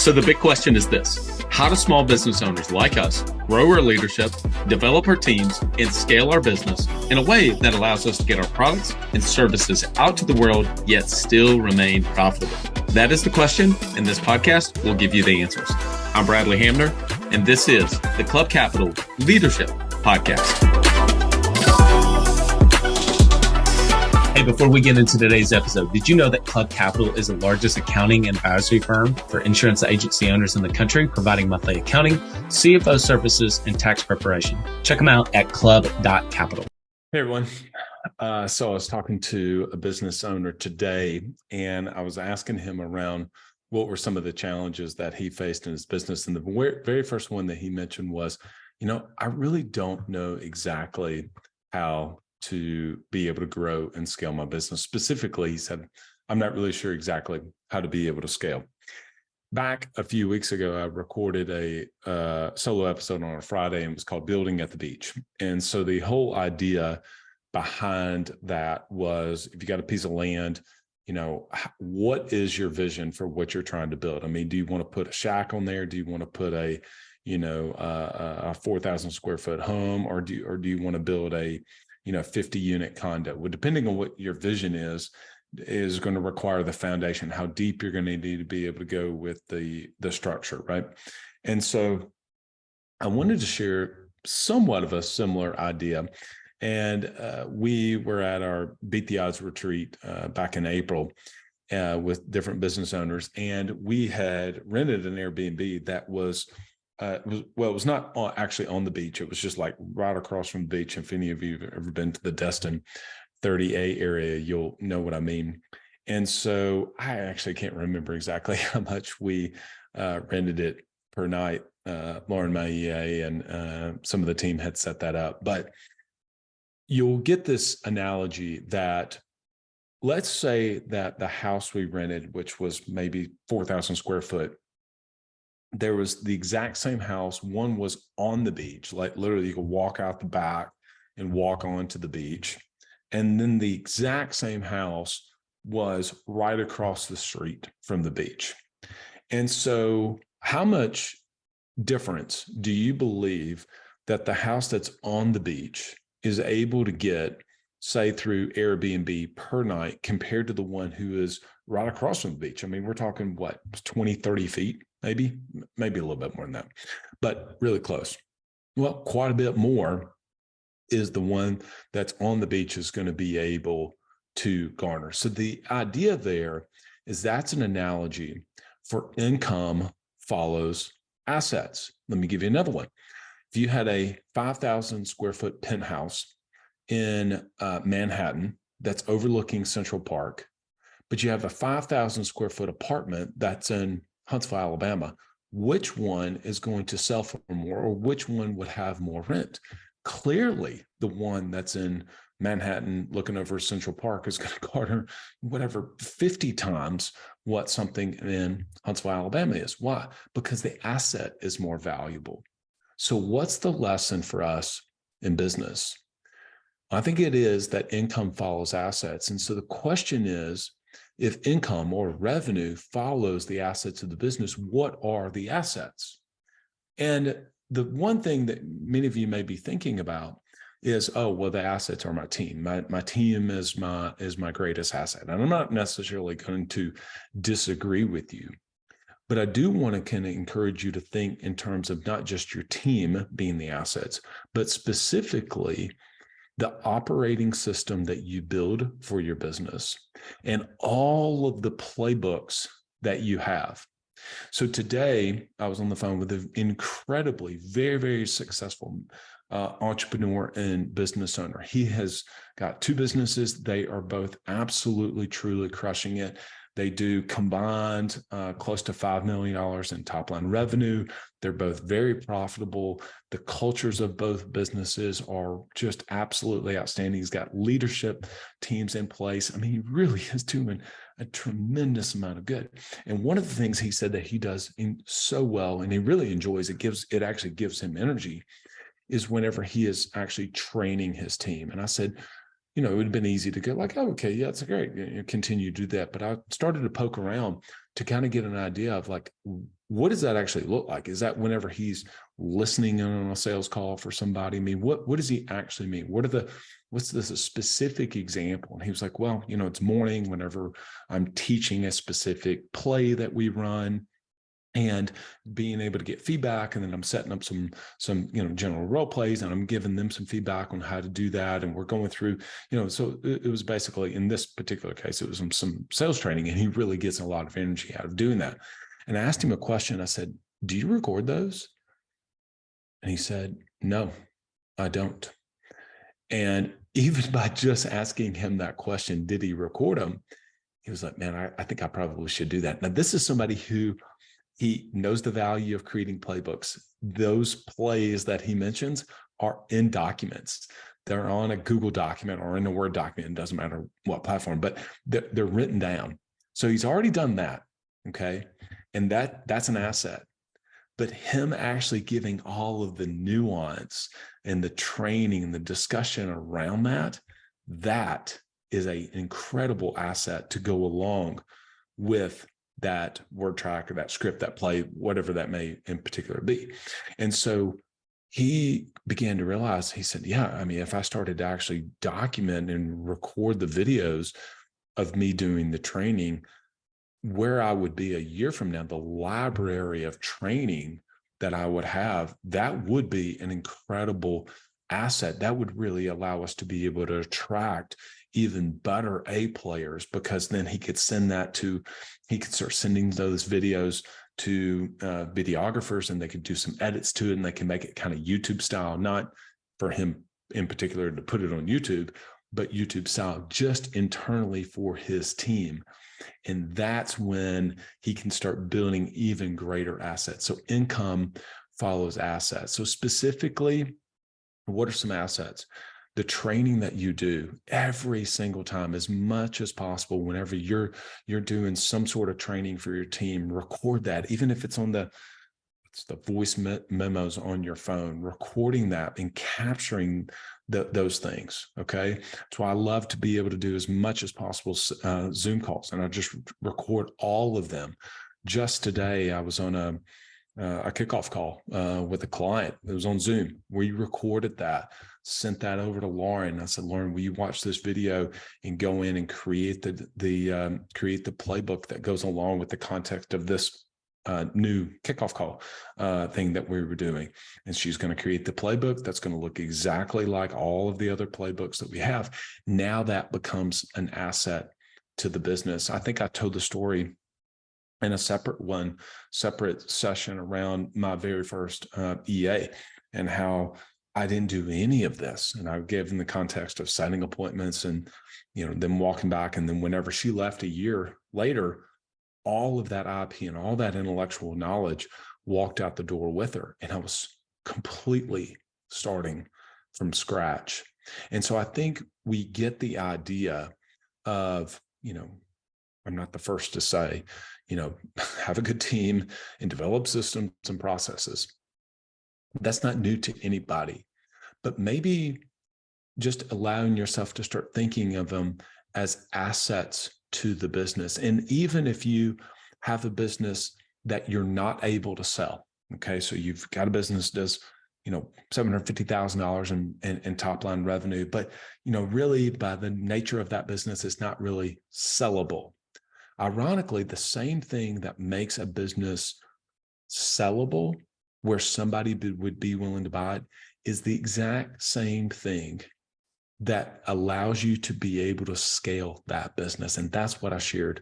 So the big question is this: how do small business owners like us grow our leadership, develop our teams, and scale our business in a way that allows us to get our products and services out to the world, yet still remain profitable? That is the question, and this podcast will give you the answers. I'm Bradley Hamner, and this is the Club Capital Leadership Podcast. Hey, before we get into today's episode, did you know that Club Capital is the largest accounting and advisory firm for insurance agency owners in the country, providing monthly accounting, CFO services, and tax preparation? Check them out at club.capital. Hey, everyone. So I was talking to a business owner today, and I was asking him around what were some of the challenges that he faced in his business. And the very first one that he mentioned was, I really don't know exactly how to be able to grow and scale my business. Specifically, he said, I'm not really sure exactly how to be able to scale. Back a few weeks ago, I recorded a solo episode on a Friday, and it was called Building at the Beach. And so the whole idea behind that was, if you got a piece of land, what is your vision for what you're trying to build? I mean, do you want to put a shack on there? Do you want to put a 4,000 square foot home, or do you want to build a 50 unit condo? Well, depending on what your vision is going to require the foundation, how deep you're going to need to be able to go with the structure, right? And so I wanted to share somewhat of a similar idea. And we were at our Beat the Odds retreat back in April with different business owners. And we had rented an Airbnb that was it was not actually on the beach. It was just like right across from the beach. If any of you have ever been to the Destin 30A area, you'll know what I mean. And so I actually can't remember exactly how much we rented it per night. Lauren Maillet and some of the team had set that up. But you'll get this analogy that, let's say that the house we rented, which was maybe 4,000 square foot, there was the exact same house. One was on the beach, like literally you could walk out the back and walk onto the beach. And then the exact same house was right across the street from the beach. And so how much difference do you believe that the house that's on the beach is able to get, say, through Airbnb per night compared to the one who is right across from the beach? I mean, we're talking what, 20, 30 feet? Maybe a little bit more than that, but really close. Well, quite a bit more is the one that's on the beach is going to be able to garner. So the idea there is that's an analogy for income follows assets. Let me give you another one. If you had a 5,000 square foot penthouse in Manhattan that's overlooking Central Park, but you have a 5,000 square foot apartment that's in Huntsville, Alabama, which one is going to sell for more, or which one would have more rent? Clearly, the one that's in Manhattan looking over Central Park is going to garner whatever 50 times what something in Huntsville, Alabama is. Why? Because the asset is more valuable. So what's the lesson for us in business? I think it is that income follows assets. And so the question is, if income or revenue follows the assets of the business, what are the assets? And the one thing that many of you may be thinking about is, oh, well, the assets are my team. My team is my greatest asset. And I'm not necessarily going to disagree with you, but I do want to kind of encourage you to think in terms of not just your team being the assets, but specifically the operating system that you build for your business and all of the playbooks that you have. So today I was on the phone with an incredibly, very, very successful entrepreneur and business owner. He has got two businesses. They are both absolutely, truly crushing it. They do combined close to $5 million in top line revenue. They're both very profitable. The cultures of both businesses are just absolutely outstanding. He's got leadership teams in place. I mean, he really is doing a tremendous amount of good. And one of the things he said that he does so well, and he really enjoys, it actually gives him energy, is whenever he is actually training his team. And I said, it would have been easy to go like, oh, okay, yeah, it's great. Continue to do that. But I started to poke around to kind of get an idea of like, what does that actually look like? Is that whenever he's listening in on a sales call for somebody? I mean, what does he actually mean? What's this a specific example? And he was like, well, it's morning whenever I'm teaching a specific play that we run, and being able to get feedback. And then I'm setting up some general role plays, and I'm giving them some feedback on how to do that. And we're going through, so it was basically, in this particular case, it was some sales training, and he really gets a lot of energy out of doing that. And I asked him a question. I said, do you record those? And he said, no, I don't. And even by just asking him that question, did he record them? He was like, man, I think I probably should do that. Now, this is somebody who, he knows the value of creating playbooks. Those plays that he mentions are in documents. They're on a Google document or in a Word document. It doesn't matter what platform, but they're written down. So he's already done that. Okay. And that's an asset. But him actually giving all of the nuance and the training and the discussion around that is an incredible asset to go along with that word track or that script, that play, whatever that may in particular be. And so he began to realize, he said, yeah, I mean, if I started to actually document and record the videos of me doing the training, where I would be a year from now, the library of training that I would have, that would be an incredible asset. That would really allow us to be able to attract even better A players, because then he could start sending those videos to videographers, and they could do some edits to it, and they can make it kind of YouTube style, not for him in particular to put it on YouTube, but YouTube style just internally for his team. And that's when he can start building even greater assets. So income follows assets. So specifically, what are some assets? The training that you do every single time, as much as possible, whenever you're doing some sort of training for your team, record that, even if it's the voice memos on your phone, recording that and capturing those things. Okay. That's why I love to be able to do as much as possible Zoom calls, and I just record all of them. Just today, I was on a kickoff call with a client. It was on Zoom. We recorded that, sent that over to Lauren. I said, Lauren, will you watch this video and go in and create the playbook that goes along with the context of this new kickoff call thing that we were doing. And she's going to create the playbook that's going to look exactly like all of the other playbooks that we have. Now that becomes an asset to the business. I think I told the story in a separate session around my very first EA, and how I didn't do any of this. And I gave them the context of setting appointments and, them walking back. And then whenever she left a year later, all of that IP and all that intellectual knowledge walked out the door with her. And I was completely starting from scratch. And so I think we get the idea of, I'm not the first to say, have a good team and develop systems and processes. That's not new to anybody, but maybe just allowing yourself to start thinking of them as assets to the business. And even if you have a business that you're not able to sell, okay, so you've got a business that does, $750,000 in top line revenue, but, really by the nature of that business, it's not really sellable. Ironically, the same thing that makes a business sellable, where somebody would be willing to buy it, is the exact same thing that allows you to be able to scale that business. And that's what I shared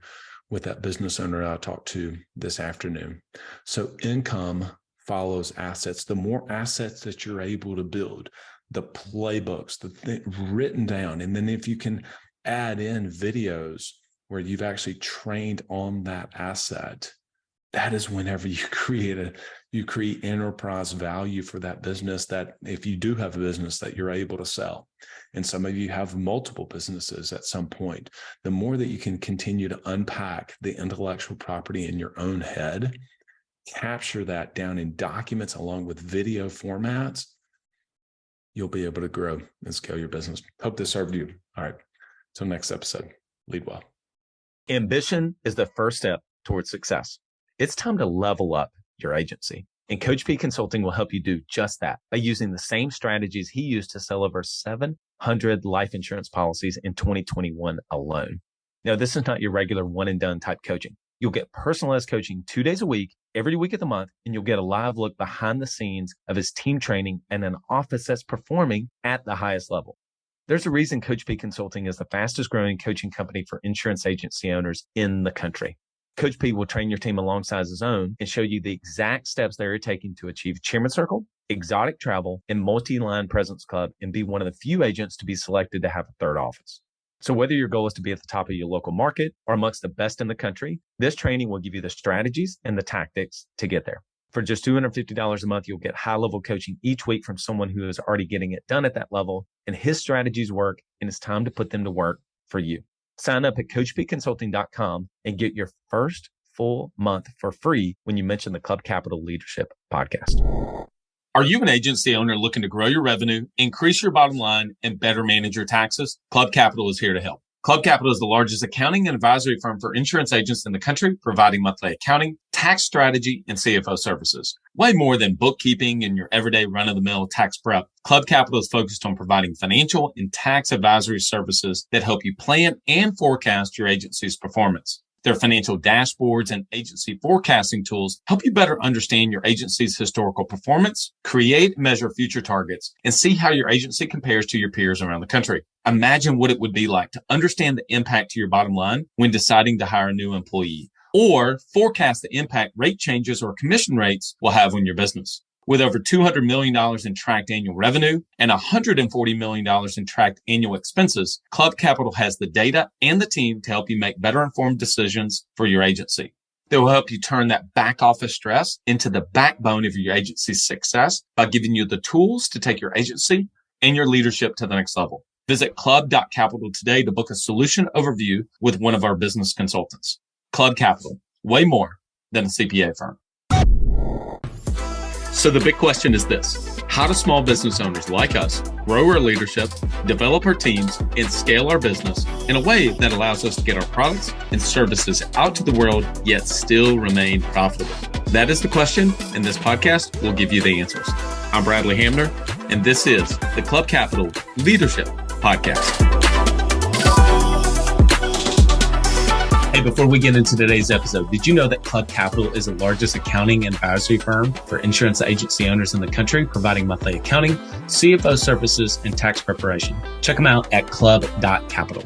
with that business owner I talked to this afternoon. So income follows assets. The more assets that you're able to build, the playbooks, written down, and then if you can add in videos where you've actually trained on that asset, that is whenever you create enterprise value for that business, that if you do have a business that you're able to sell, and some of you have multiple businesses at some point, the more that you can continue to unpack the intellectual property in your own head, capture that down in documents along with video formats, you'll be able to grow and scale your business. Hope this served you. All right. Till next episode, lead well. Ambition is the first step towards success. It's time to level up your agency. And Coach P Consulting will help you do just that by using the same strategies he used to sell over 700 life insurance policies in 2021 alone. Now, this is not your regular one and done type coaching. You'll get personalized coaching 2 days a week, every week of the month, and you'll get a live look behind the scenes of his team training and an office that's performing at the highest level. There's a reason Coach P Consulting is the fastest growing coaching company for insurance agency owners in the country. Coach P will train your team alongside his own and show you the exact steps they're taking to achieve Chairman Circle, exotic travel, and multi-line presence club, and be one of the few agents to be selected to have a third office. So whether your goal is to be at the top of your local market or amongst the best in the country, this training will give you the strategies and the tactics to get there. For just $250 a month, you'll get high-level coaching each week from someone who is already getting it done at that level, and his strategies work, and it's time to put them to work for you. Sign up at CoachPConsulting.com and get your first full month for free when you mention the Club Capital Leadership Podcast. Are you an agency owner looking to grow your revenue, increase your bottom line, and better manage your taxes? Club Capital is here to help. Club Capital is the largest accounting and advisory firm for insurance agents in the country, providing monthly accounting, tax strategy, and CFO services. Way more than bookkeeping and your everyday run-of-the-mill tax prep, Club Capital is focused on providing financial and tax advisory services that help you plan and forecast your agency's performance. Their financial dashboards and agency forecasting tools help you better understand your agency's historical performance, create and measure future targets, and see how your agency compares to your peers around the country. Imagine what it would be like to understand the impact to your bottom line when deciding to hire a new employee, or forecast the impact rate changes or commission rates will have on your business. With over $200 million in tracked annual revenue and $140 million in tracked annual expenses, Club Capital has the data and the team to help you make better informed decisions for your agency. They will help you turn that back office stress into the backbone of your agency's success by giving you the tools to take your agency and your leadership to the next level. Visit club.capital today to book a solution overview with one of our business consultants. Club Capital, way more than a CPA firm. So the big question is this: how do small business owners like us grow our leadership, develop our teams, and scale our business in a way that allows us to get our products and services out to the world, yet still remain profitable? That is the question, and this podcast will give you the answers. I'm Bradley Hamner, and this is the Club Capital Leadership Podcast. Hey, before we get into today's episode, did you know that Club Capital is the largest accounting and advisory firm for insurance agency owners in the country, providing monthly accounting, CFO services, and tax preparation? Check them out at club.capital.